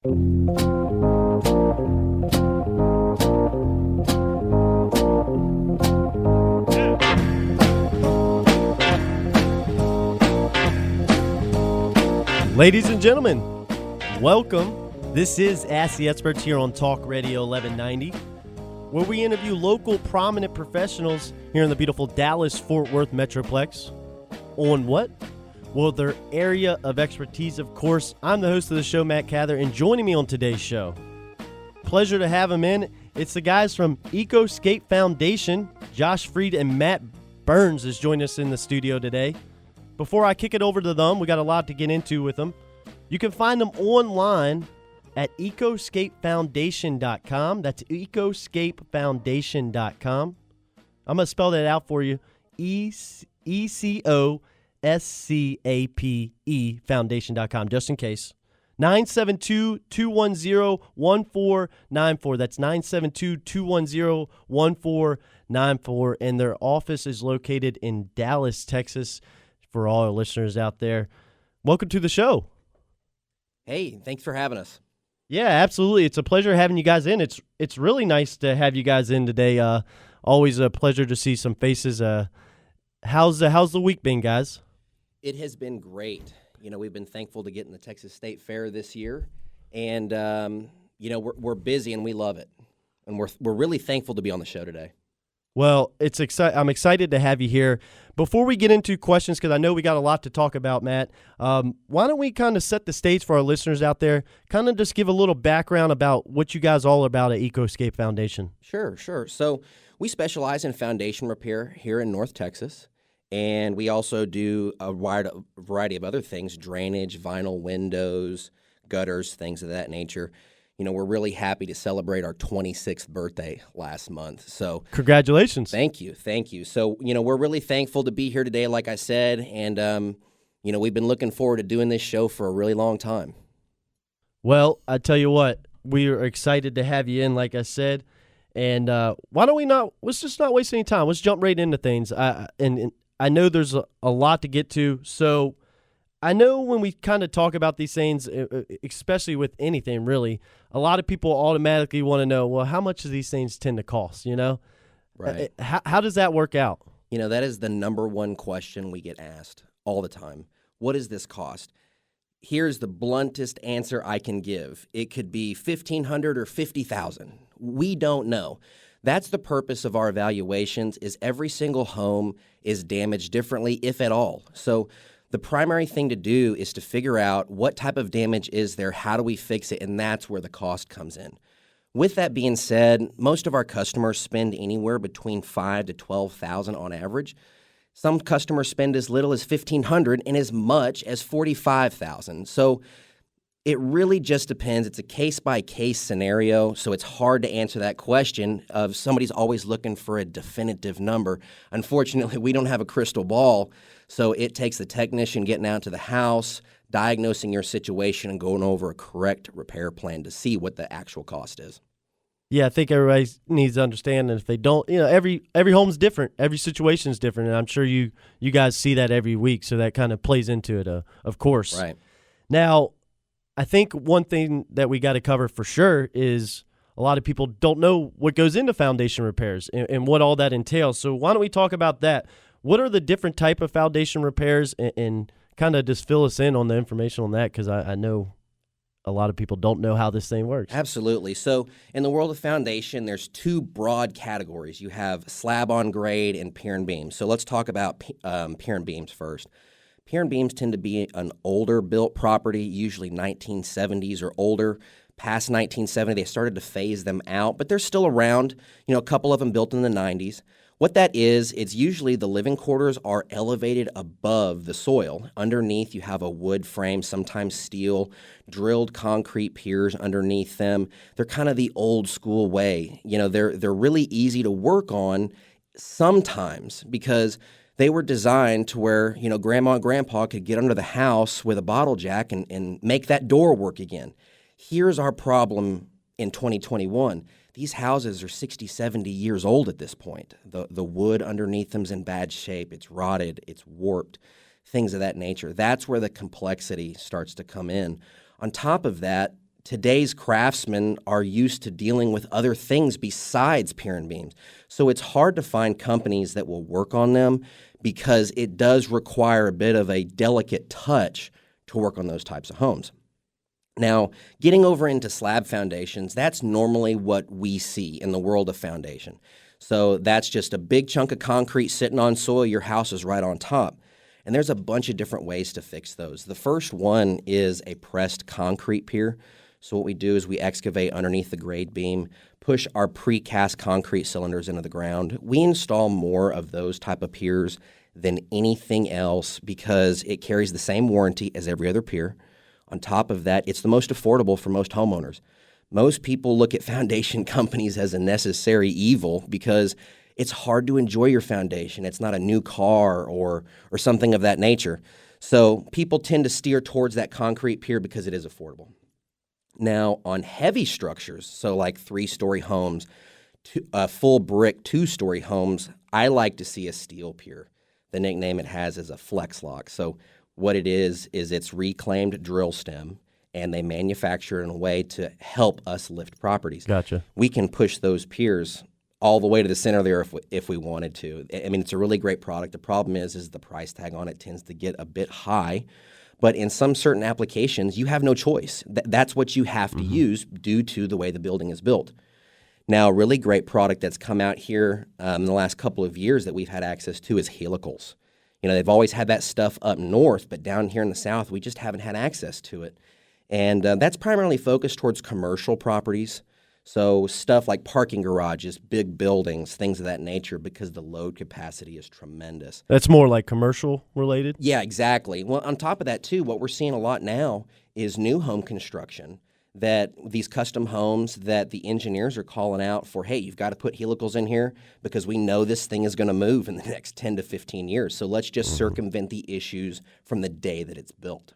Ladies and gentlemen, welcome. This is Ask the Experts here on Talk Radio 1190, where we interview local prominent professionals here in the beautiful Dallas-Fort Worth Metroplex. On what? Well, their area of expertise, of course. I'm the host of the show, Matt Cather, and joining me on today's show, pleasure to have them in. It's the guys from Ecoscape Foundation. Josh Freed and Matt Burns is joining us in the studio today. Before I kick it over to them, we got a lot to get into with them. You can find them online at ecoscapefoundation.com. That's ecoscapefoundation.com. I'm going to spell that out for you. ECOSCAPE foundation.com, just in case. 972-210-1494. That's 972-210-1494. And their office is located in Dallas, Texas. For all our listeners out there, welcome to the show. Hey, thanks for having us. Yeah, absolutely. It's a pleasure having you guys in. It's really nice to have you guys in today. Always a pleasure to see some faces. How's the week been, guys? It has been great. We've been thankful to get in the Texas State Fair this year, and we're busy and we love it, and we're really thankful to be on the show today. Well, I'm excited to have you here. Before we get into questions, because I know we got a lot to talk about, Matt, why don't we kind of set the stage for our listeners out there, kind of just give a little background about what you guys all about at Ecoscape Foundation. Sure. So we specialize in foundation repair here in North Texas, and we also do a wide variety of other things, drainage, vinyl windows, gutters, things of that nature. We're really happy to celebrate our 26th birthday last month. So congratulations. Thank you. So, we're really thankful to be here today, like I said, and, we've been looking forward to doing this show for a really long time. Well, I tell you what, we are excited to have you in, like I said, and why don't we let's just not waste any time. Let's jump right into things. And I know there's a lot to get to, so I know when we kind of talk about these things, especially with anything really, a lot of people automatically want to know, well, how much do these things tend to cost, Right. How does that work out? That is the number one question we get asked all the time. What does this cost? Here's the bluntest answer I can give. It could be $1,500 or $50,000. We don't know. That's the purpose of our evaluations, is every single home is damaged differently, if at all. So the primary thing to do is to figure out what type of damage is there, how do we fix it, and that's where the cost comes in. With that being said, most of our customers spend anywhere between $5,000 to $12,000 on average. Some customers spend as little as $1,500 and as much as $45,000. So it really just depends. It's a case-by-case scenario, so it's hard to answer that question of somebody's always looking for a definitive number. Unfortunately, we don't have a crystal ball, so it takes the technician getting out to the house, diagnosing your situation, and going over a correct repair plan to see what the actual cost is. Yeah, I think everybody needs to understand that if they don't, every home's different, every situation's different, and I'm sure you guys see that every week, so that kind of plays into it, of course. Right. Now, I think one thing that we got to cover for sure is a lot of people don't know what goes into foundation repairs and what all that entails. So why don't we talk about that? What are the different type of foundation repairs, and kind of just fill us in on the information on that, because I know a lot of people don't know how this thing works. Absolutely. So in the world of foundation, there's two broad categories. You have slab on grade and pier and beams. So let's talk about pier and beams first. Pier and beams tend to be an older built property, usually 1970s or older. Past 1970, they started to phase them out, but they're still around, a couple of them built in the 90s. What that is, it's usually the living quarters are elevated above the soil. Underneath, you have a wood frame, sometimes steel, drilled concrete piers underneath them. They're kind of the old school way. They're really easy to work on sometimes because they were designed to where, grandma and grandpa could get under the house with a bottle jack and make that door work again. Here's our problem in 2021. These houses are 60, 70 years old at this point. The wood underneath them's in bad shape. It's rotted. It's warped, things of that nature. That's where the complexity starts to come in. On top of that, today's craftsmen are used to dealing with other things besides pier and beams. So it's hard to find companies that will work on them because it does require a bit of a delicate touch to work on those types of homes. Now, getting over into slab foundations, that's normally what we see in the world of foundation. So that's just a big chunk of concrete sitting on soil. Your house is right on top. And there's a bunch of different ways to fix those. The first one is a pressed concrete pier. So what we do is we excavate underneath the grade beam, push our precast concrete cylinders into the ground. We install more of those type of piers than anything else because it carries the same warranty as every other pier. On top of that, it's the most affordable for most homeowners. Most people look at foundation companies as a necessary evil because it's hard to enjoy your foundation. It's not a new car or something of that nature. So people tend to steer towards that concrete pier because it is affordable. Now, on heavy structures, so like 3-story homes, full brick 2-story homes, I like to see a steel pier. The nickname it has is a flex lock. So what it is it's reclaimed drill stem, and they manufacture it in a way to help us lift properties. Gotcha. We can push those piers all the way to the center there if we wanted to. I mean, it's a really great product. The problem is the price tag on it tends to get a bit high. But in some certain applications, you have no choice. That's what you have to use due to the way the building is built. Now, a really great product that's come out here in the last couple of years that we've had access to is helicals. You know, they've always had that stuff up north, but down here in the south, we just haven't had access to it. And that's primarily focused towards commercial properties. So stuff like parking garages, big buildings, things of that nature, because the load capacity is tremendous. That's more like commercial related? Yeah, exactly. Well, on top of that, too, what we're seeing a lot now is new home construction, that these custom homes that the engineers are calling out for, hey, you've got to put helicals in here because we know this thing is going to move in the next 10 to 15 years. So let's just circumvent the issues from the day that it's built.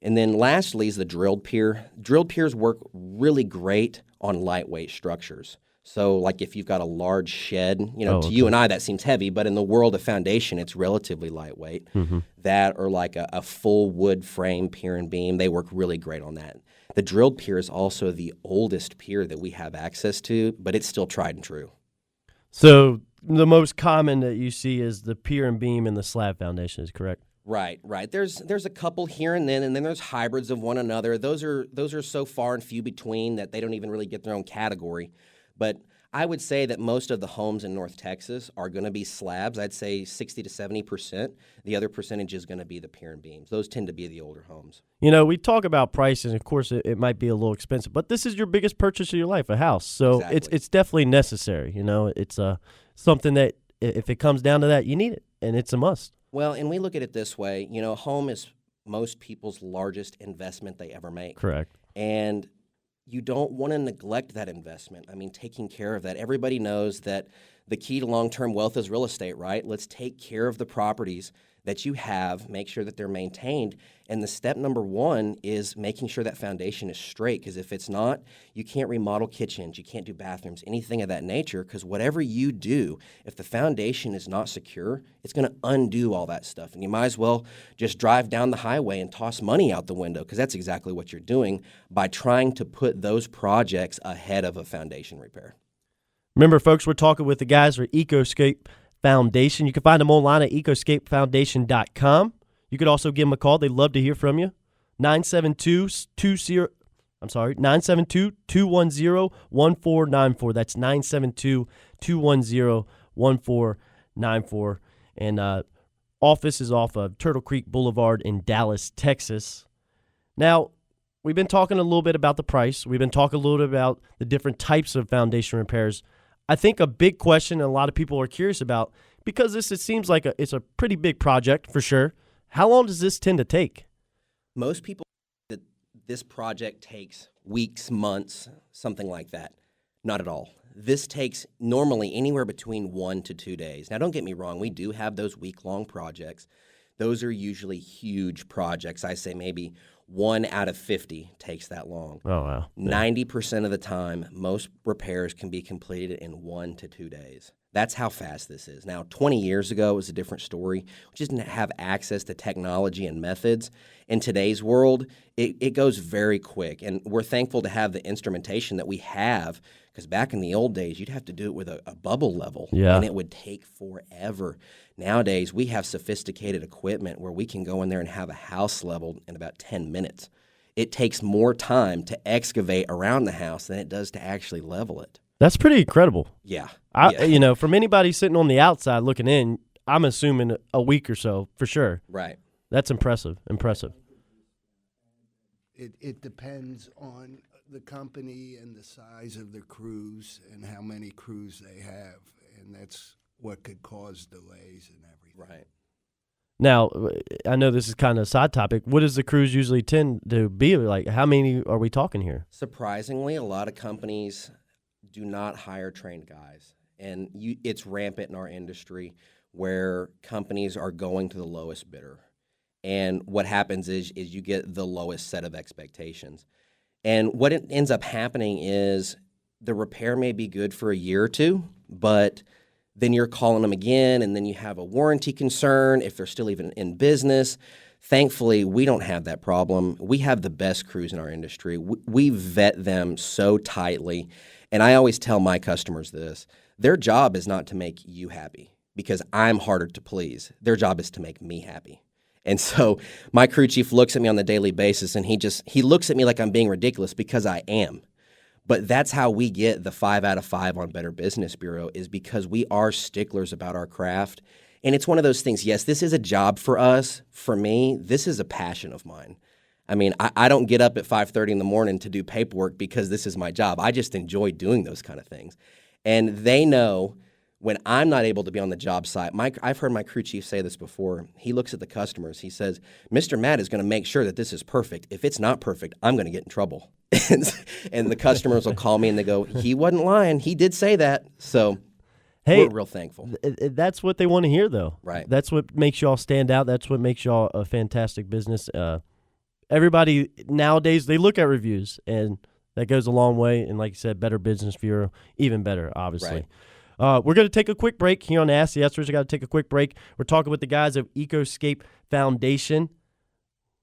And then lastly is the drilled pier. Drilled piers work really great on lightweight structures. So like if you've got a large shed, to you and I that seems heavy, but in the world of foundation, it's relatively lightweight. That or like a full wood frame pier and beam, they work really great on that. The drilled pier is also the oldest pier that we have access to, but it's still tried and true. So the most common that you see is the pier and beam and the slab foundation, is correct? Right. There's a couple here and then there's hybrids of one another. Those are so far and few between that they don't even really get their own category. But I would say that most of the homes in North Texas are going to be slabs. I'd say 60 to 70%. The other percentage is going to be the pier and beams. Those tend to be the older homes. You know, we talk about prices. Of course, it might be a little expensive, but this is your biggest purchase of your life, a house. So Exactly. it's definitely necessary. You know, it's something that if it comes down to that, you need it, and it's a must. Well, and we look at it this way. You know, a home is most people's largest investment they ever make. Correct. And you don't want to neglect that investment. I mean, taking care of that. Everybody knows that the key to long-term wealth is real estate, right? Let's take care of the properties that you have, make sure that they're maintained. And the step number one is making sure that foundation is straight, because if it's not, you can't remodel kitchens, you can't do bathrooms, anything of that nature, because whatever you do, if the foundation is not secure, it's going to undo all that stuff. And you might as well just drive down the highway and toss money out the window, because that's exactly what you're doing by trying to put those projects ahead of a foundation repair. Remember, folks, we're talking with the guys from Ecoscape Foundation. You can find them online at ecoscapefoundation.com. You could also give them a call. They'd love to hear from you. 972-210-1494. That's 972-210-1494. And office is off of Turtle Creek Boulevard in Dallas, Texas. Now, we've been talking a little bit about the price. We've been talking a little bit about the different types of foundation repairs. I think a big question and a lot of people are curious about, because it seems like it's a pretty big project for sure. How long does this tend to take? Most people think that this project takes weeks, months, something like that. Not at all. This takes normally anywhere between 1 to 2 days. Now, don't get me wrong. We do have those week-long projects. Those are usually huge projects. I say maybe 1 out of 50 takes that long. Oh, wow. 90% of the time, most repairs can be completed in 1 to 2 days. That's how fast this is. Now, 20 years ago, it was a different story. We just didn't have access to technology and methods. In today's world, it goes very quick, and we're thankful to have the instrumentation that we have, because back in the old days, you'd have to do it with a bubble level, and it would take forever. Nowadays, we have sophisticated equipment where we can go in there and have a house leveled in about 10 minutes. It takes more time to excavate around the house than it does to actually level it. That's pretty incredible. Yeah. From anybody sitting on the outside looking in, I'm assuming a week or so for sure. Right. That's impressive. It depends on the company and the size of the crews and how many crews they have, and that's what could cause delays and everything. Right. Now, I know this is kind of a side topic. What does the crews usually tend to be like? How many are we talking here? Surprisingly, a lot of companies do not hire trained guys, and it's rampant in our industry where companies are going to the lowest bidder. And what happens is you get the lowest set of expectations. And what it ends up happening is the repair may be good for a year or two, but then you're calling them again, and then you have a warranty concern if they're still even in business. Thankfully, we don't have that problem. We have the best crews in our industry. We vet them so tightly. And I always tell my customers this. Their job is not to make you happy because I'm harder to please. Their job is to make me happy. And so my crew chief looks at me on the daily basis, and he looks at me like I'm being ridiculous because I am. But that's how we get the 5 out of 5 on Better Business Bureau, is because we are sticklers about our craft. And it's one of those things, yes, this is a job for us. For me, this is a passion of mine. I mean, I don't get up at 5:30 in the morning to do paperwork because this is my job. I just enjoy doing those kind of things. And they know when I'm not able to be on the job site, I've heard my crew chief say this before. He looks at the customers. He says, Mr. Matt is going to make sure that this is perfect. If it's not perfect, I'm going to get in trouble. And the customers will call me and they go, he wasn't lying. He did say that. So we're real thankful. That's what they want to hear, though. Right. That's what makes y'all stand out. That's what makes y'all a fantastic business. Everybody nowadays, they look at reviews, and that goes a long way. And like you said, Better Business Bureau, even better, obviously. Right. We're going to take a quick break here on Ask the Experts. We got to take a quick break. We're talking with the guys of Ecoscape Foundation.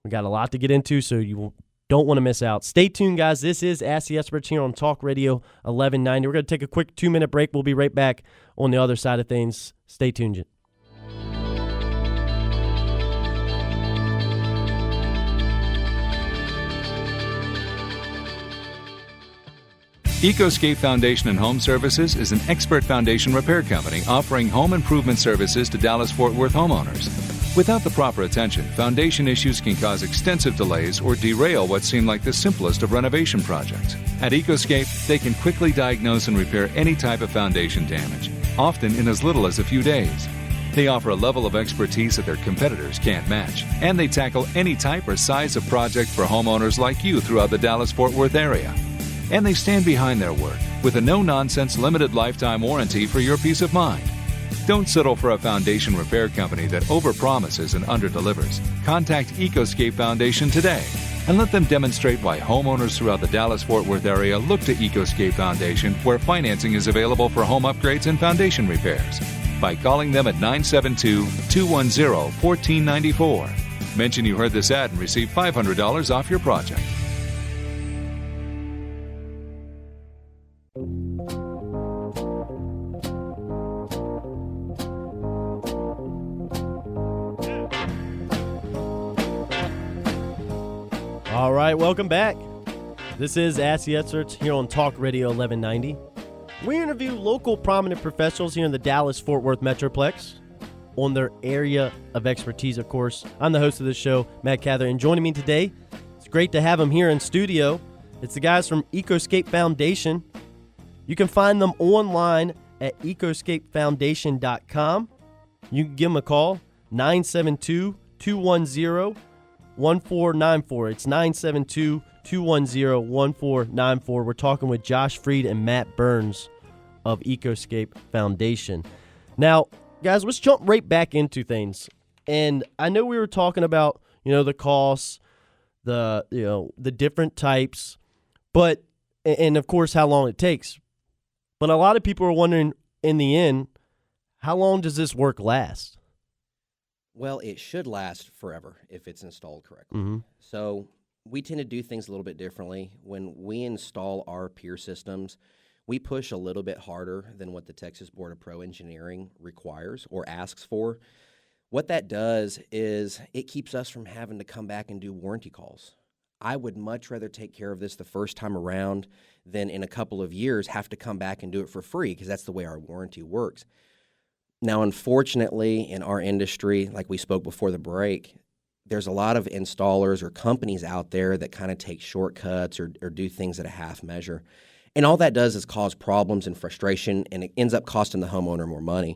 We got a lot to get into, so you don't want to miss out. Stay tuned, guys. This is Ask the Experts here on Talk Radio 1190. We're going to take a quick 2-minute break. We'll be right back on the other side of things. Stay tuned. Ecoscape Foundation and Home Services is an expert foundation repair company offering home improvement services to Dallas-Fort Worth homeowners. Without the proper attention, foundation issues can cause extensive delays or derail what seem like the simplest of renovation projects. At Ecoscape, they can quickly diagnose and repair any type of foundation damage, often in as little as a few days. They offer a level of expertise that their competitors can't match, and they tackle any type or size of project for homeowners like you throughout the Dallas-Fort Worth area. And they stand behind their work with a no-nonsense limited lifetime warranty for your peace of mind. Don't settle for a foundation repair company that overpromises and underdelivers. Contact Ecoscape Foundation today and let them demonstrate why homeowners throughout the Dallas-Fort Worth area look to Ecoscape Foundation, where financing is available for home upgrades and foundation repairs, by calling them at 972-210-1494. Mention you heard this ad and receive $500 off your project. All right, welcome back. This is Ask the Experts here on Talk Radio 1190. We interview local prominent professionals here in the Dallas-Fort Worth Metroplex on their area of expertise, of course. I'm the host of this show, Matt Cather, and joining me today, it's great to have them here in studio. It's the guys from Ecoscape Foundation. You can find them online at ecoscapefoundation.com. You can give them a call, 972-210-1494. It's 972-210-1494. We're talking with Josh Freed and Matt Burns of Ecoscape Foundation. Now, guys, let's jump right back into things. And I know we were talking about, the costs, the different types, but, and of course, how long it takes. But a lot of people are wondering, in the end, how long does this work last? Well, it should last forever if it's installed correctly. Mm-hmm. So we tend to do things a little bit differently. When we install our pier systems, we push a little bit harder than what the Texas Board of Pro Engineering requires or asks for. What that does is it keeps us from having to come back and do warranty calls. I would much rather take care of this the first time around than in a couple of years have to come back and do it for free, because that's the way our warranty works. Now, unfortunately, in our industry, like we spoke before the break, there's a lot of installers or companies out there that kind of take shortcuts or do things at a half measure. And all that does is cause problems and frustration, and it ends up costing the homeowner more money.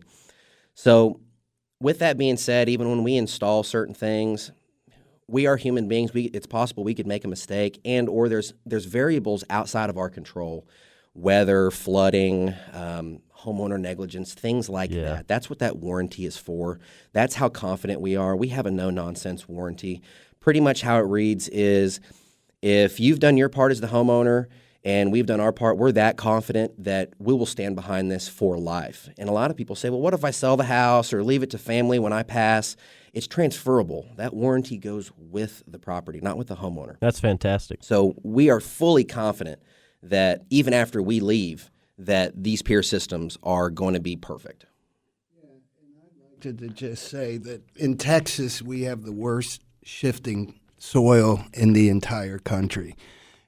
So with that being said, even when we install certain things, we are human beings. It's possible we could make a mistake, and or there's variables outside of our control, weather, flooding, homeowner negligence, things like that. That's what that warranty is for. That's how confident we are. We have a no-nonsense warranty. Pretty much how it reads is, if you've done your part as the homeowner and we've done our part, we're that confident that we will stand behind this for life. And a lot of people say, well, what if I sell the house or leave it to family when I pass? It's transferable. That warranty goes with the property, not with the homeowner. That's fantastic. So we are fully confident that even after we leave, that these pier systems are going to be perfect. To just say that in Texas, we have the worst shifting soil in the entire country.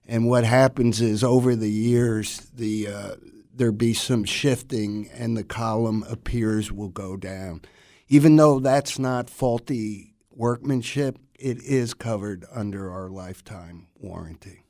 And what happens is over the years, there be some shifting and the column of piers will go down. Even though that's not faulty workmanship, it is covered under our lifetime warranty.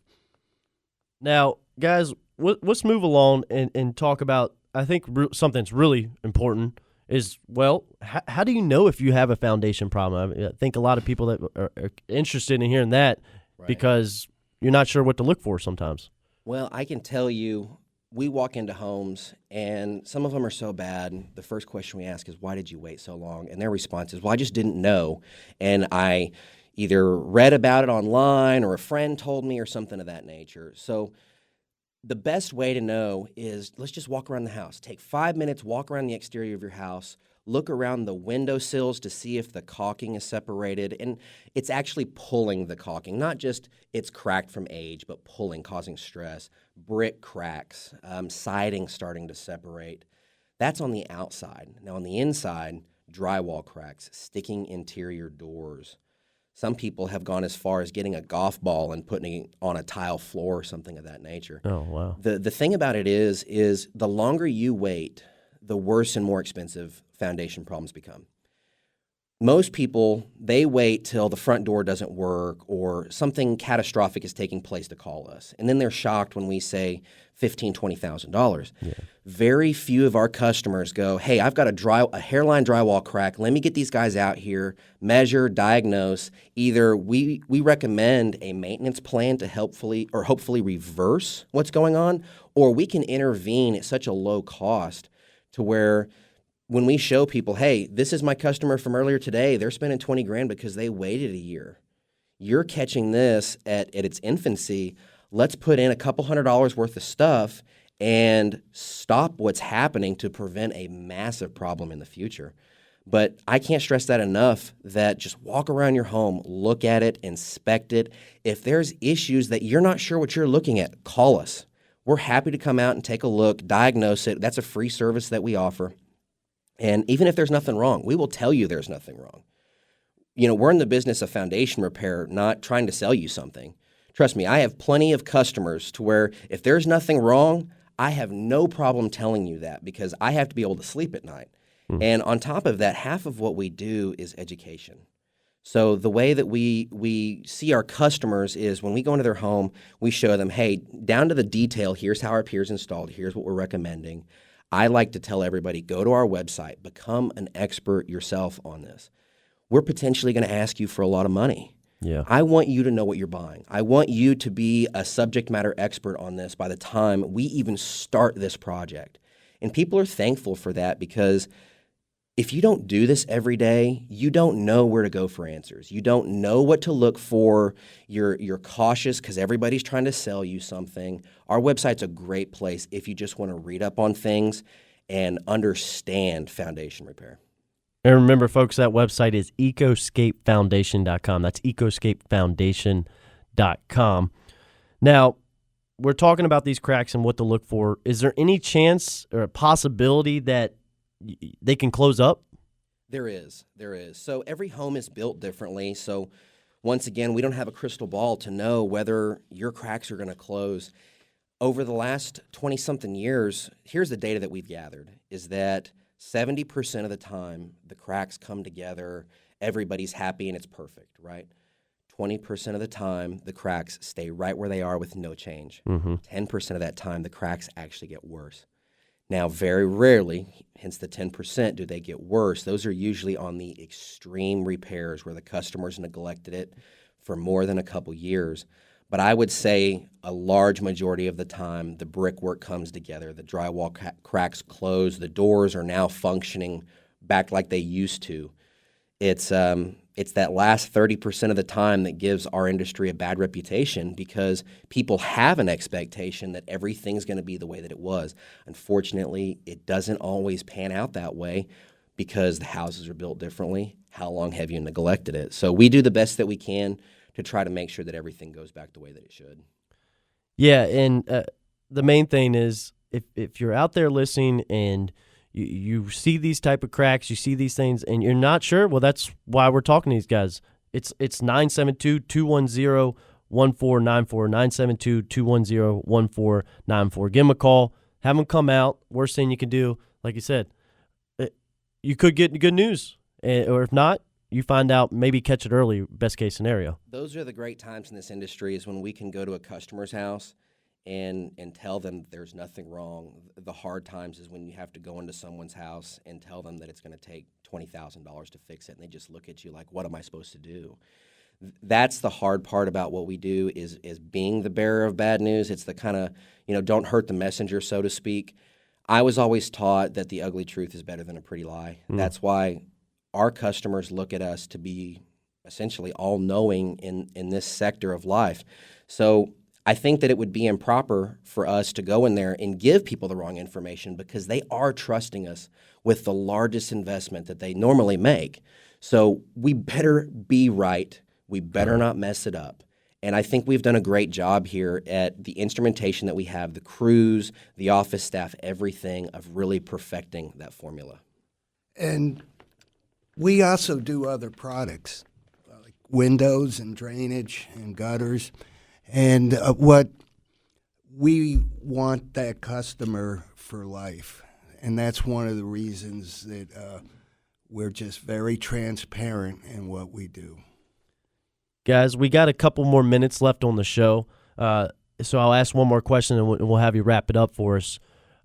Now, guys, let's move along and talk about, I think something that's really important is, well, how do you know if you have a foundation problem? I think a lot of people that are interested in hearing that, because you're not sure what to look for sometimes. Well, I can tell you, we walk into homes, and some of them are so bad, the first question we ask is, why did you wait so long? And their response is, well, I just didn't know, and I either read about it online or a friend told me or something of that nature. So the best way to know is, let's just walk around the house. Take 5 minutes, walk around the exterior of your house, look around the windowsills to see if the caulking is separated, and it's actually pulling the caulking, not just it's cracked from age, but pulling, causing stress. Brick cracks, siding starting to separate. That's on the outside. Now on the inside, drywall cracks, sticking interior doors. Some people have gone as far as getting a golf ball and putting it on a tile floor or something of that nature. Oh, wow. The thing about it is the longer you wait, the worse and more expensive foundation problems become. Most people, they wait till the front door doesn't work or something catastrophic is taking place to call us. And then they're shocked when we say $15,000, $20,000. Yeah. Very few of our customers go, hey, I've got a hairline drywall crack. Let me get these guys out here, measure, diagnose. Either we recommend a maintenance plan to hopefully reverse what's going on, or we can intervene at such a low cost to where when we show people, hey, this is my customer from earlier today, they're spending $20,000 because they waited a year. You're catching this at its infancy. Let's put in a couple $100 worth of stuff and stop what's happening to prevent a massive problem in the future. But I can't stress that enough, that just walk around your home, look at it, inspect it. If there's issues that you're not sure what you're looking at, call us. We're happy to come out and take a look, diagnose it. That's a free service that we offer. And even if there's nothing wrong, we will tell you there's nothing wrong. You know, we're in the business of foundation repair, not trying to sell you something. Trust me, I have plenty of customers to where if there's nothing wrong, I have no problem telling you that, because I have to be able to sleep at night. And on top of that, half of what we do is education. So the way that we see our customers is when we go into their home, we show them, hey, down to the detail, here's how our pier's installed, here's what we're recommending. I like to tell everybody, go to our website, become an expert yourself on this. We're potentially going to ask you for a lot of money. Yeah. I want you to know what you're buying. I want you to be a subject matter expert on this by the time we even start this project. And people are thankful for that, because if you don't do this every day, you don't know where to go for answers. You don't know what to look for. You're cautious because everybody's trying to sell you something. Our website's a great place if you just want to read up on things and understand foundation repair. And remember, folks, that website is ecoscapefoundation.com. That's ecoscapefoundation.com. Now, we're talking about these cracks and what to look for. Is there any chance or a possibility that they can close up? There is. So every home is built differently. So once again, we don't have a crystal ball to know whether your cracks are going to close. Over the last 20-something years, here's the data that we've gathered, is that 70% of the time the cracks come together, everybody's happy, and it's perfect, right? 20% of the time the cracks stay right where they are with no change. 10% of that time the cracks actually get worse. Now, very rarely, hence the 10%, do they get worse. Those are usually on the extreme repairs where the customer's neglected it for more than a couple years. But I would say a large majority of the time, the brickwork comes together, the drywall cracks close, the doors are now functioning back like they used to. It's that last 30% of the time that gives our industry a bad reputation because people have an expectation that everything's going to be the way that it was. Unfortunately, it doesn't always pan out that way because the houses are built differently. How long have you neglected it? So we do the best that we can to try to make sure that everything goes back the way that it should. Yeah, and the main thing is if you're out there listening and you see these type of cracks, you see these things, and you're not sure, well, that's why we're talking to these guys. It's 972-210-1494, 972-210-1494. Give them a call. Have them come out. Worst thing you can do, like you said, you could get good news. Or if not, you find out, maybe catch it early, best case scenario. Those are the great times in this industry is when we can go to a customer's house and tell them there's nothing wrong. The hard times is when you have to go into someone's house and tell them that it's going to take $20,000 to fix it, and they just look at you like, what am I supposed to do? That's the hard part about what we do is being the bearer of bad news. It's the kind of, don't hurt the messenger, so to speak. I was always taught that the ugly truth is better than a pretty lie. That's why our customers look at us to be essentially all-knowing in this sector of life. So I think that it would be improper for us to go in there and give people the wrong information because they are trusting us with the largest investment that they normally make. So we better be right. We better not mess it up. And I think we've done a great job here at the instrumentation that we have, the crews, the office staff, everything of really perfecting that formula. And we also do other products, like windows and drainage and gutters. And what we want that customer for life. And that's one of the reasons that we're just very transparent in what we do. Guys, we got a couple more minutes left on the show, so I'll ask one more question and we'll have you wrap it up for us.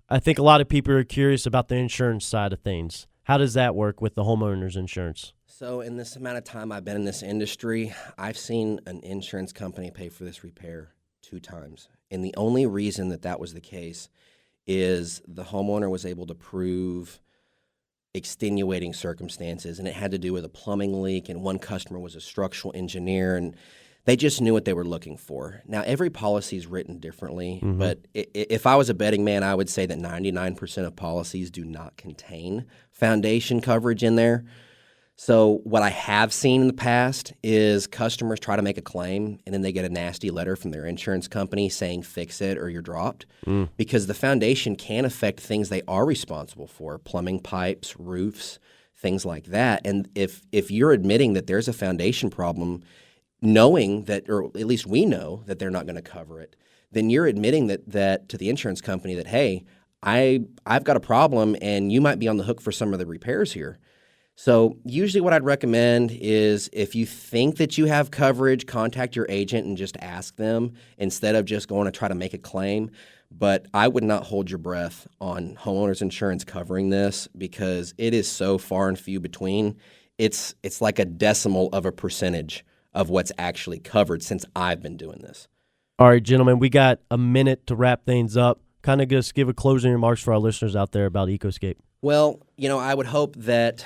I think a lot of people are curious about the insurance side of things. How does that work with the homeowner's insurance? So in this amount of time I've been in this industry, I've seen an insurance company pay for this repair 2 times. And the only reason that was the case is the homeowner was able to prove extenuating circumstances, and it had to do with a plumbing leak, and one customer was a structural engineer, and they just knew what they were looking for. Now, every policy is written differently, but if I was a betting man, I would say that 99% of policies do not contain foundation coverage in there. So what I have seen in the past is customers try to make a claim, and then they get a nasty letter from their insurance company saying fix it or you're dropped, because the foundation can affect things they are responsible for, plumbing pipes, roofs, things like that. And if you're admitting that there's a foundation problem, knowing that, or at least we know that they're not going to cover it, then you're admitting that to the insurance company that, hey, I've got a problem and you might be on the hook for some of the repairs here. So usually what I'd recommend is if you think that you have coverage, contact your agent and just ask them instead of just going to try to make a claim. But I would not hold your breath on homeowners insurance covering this because it is so far and few between. It's like a decimal of a percentage of what's actually covered since I've been doing this. All right, gentlemen, we got a minute to wrap things up. Kind of just give a closing remarks for our listeners out there about Ecoscape. Well, I would hope that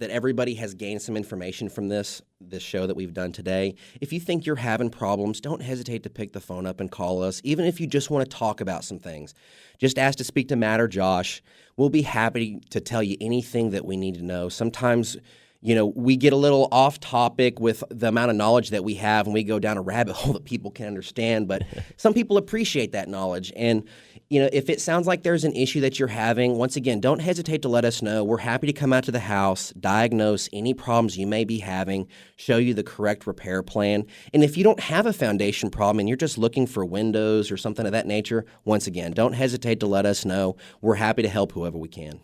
that everybody has gained some information from this show that we've done today. If you think you're having problems, don't hesitate to pick the phone up and call us, even if you just want to talk about some things. Just ask to speak to Matt or Josh. We'll be happy to tell you anything that we need to know. Sometimes, we get a little off topic with the amount of knowledge that we have, and we go down a rabbit hole that people can understand, but some people appreciate that knowledge. And, if it sounds like there's an issue that you're having, once again, don't hesitate to let us know. We're happy to come out to the house, diagnose any problems you may be having, show you the correct repair plan. And if you don't have a foundation problem and you're just looking for windows or something of that nature, once again, don't hesitate to let us know. We're happy to help whoever we can.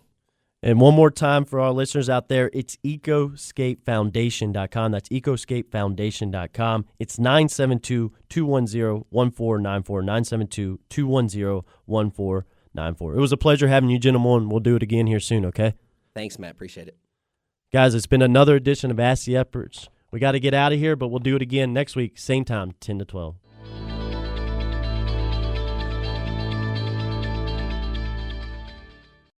And one more time for our listeners out there, it's EcoScapeFoundation.com. That's EcoScapeFoundation.com. It's 972-210-1494, 972-210-1494. It was a pleasure having you, gentlemen. We'll do it again here soon, okay? Thanks, Matt. Appreciate it. Guys, it's been another edition of Ask the Experts. We got to get out of here, but we'll do it again next week, same time, 10 to 12.